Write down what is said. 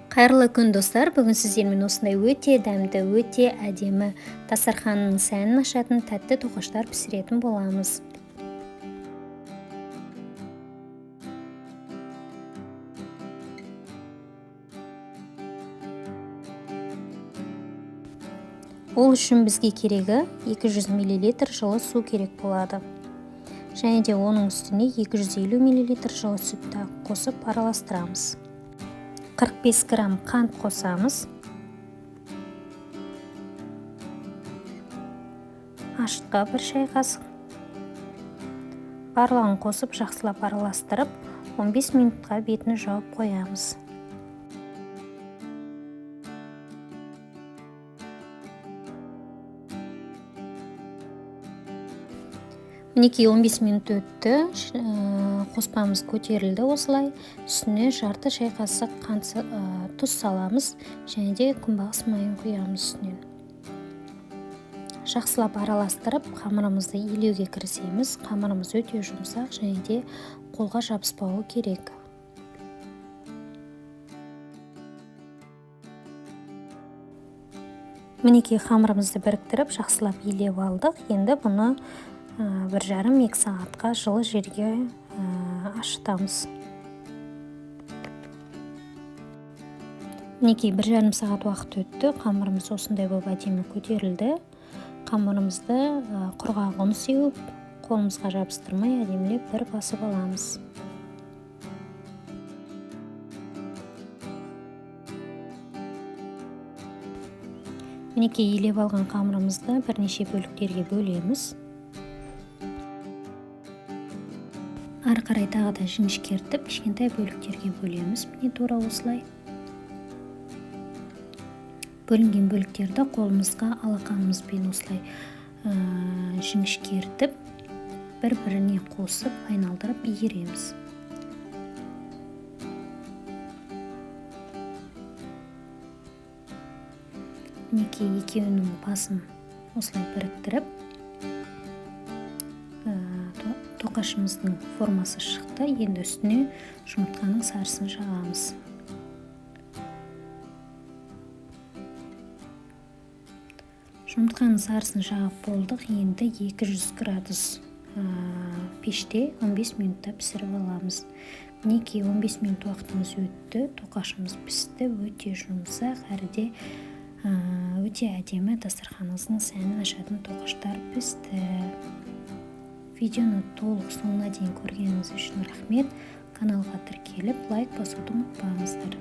Қайырлы күн достар, бүгін сіздермен осындай өте дәмді, өте әдемі дастарханның сәнін ашатын тәтті тоқаштар пісіретін боламыз. Ол үшін бізге керегі 200 мл жылы су керек болады. Және де оның үстіне 250 мл жылы сүтті қосып араластырамыз. 45 грамм қант қосамыз. Ашытқа 1 шай қасық. Барлығын қосып жақсылап араластырып, 15 минутқа бетін жауып қоямыз. Мінекей 15 минут өтті, қоспамыз көтерілді осылай. Үстіне жарты шай қасық тұз саламыз, және де күнбағыс майын құямыз үстінен. Жақсылап араластырып, қамырымызды илеуге кірісеміз. Қамырымыз өте жұмсақ, және де қолға жабыспауы керек. Мінекей қамырымызды біріктіріп, жақсылап илеп алдық. Енді бұны 1,5-2 сағатқа жылы жерге ашытамыз. Мінекей 1,5 сағат уақыт өтті. Қамырымыз осындай болып әдемі көтерілді. Қамырымызды құрғақ ұн сеуіп, қолымызға жабыстырмай әдемілеп бір басып аламыз. Мінекей илеп алған қамырымызды бірнеше бөліктерге бөлеміз. Ары қарай тағы да жіңішкертіп, кішкентай бөліктерге бөлеміз. Міне тура осылай. Бөлінген бөліктерді қолымызға алақанымызбен осылай жіңішкертіп, бір-біріне қосып, айналдырып иіреміз. Мінекей екеуінің басын осылай біріктіріп, тоқашымыздың формасы шықты. Енді үстіне жұмыртқаның сарысын жағамыз. Жұмыртқаның сарысын жағып болдық. Енді 200 градус пеште 15 минутта пісіріп аламыз. Мінекей 15 минут уақытымыз өтті. Тоқашымыз пісті, өте жұмсақ, әріде өте әдемі дастарханыңыздың сәнін ашатын тоқаштар пісті. Видеоны толық соңына дейін көргеніңіз үшін рахмет. Каналға тіркеліп, лайк басуды ұмытпаңыздар.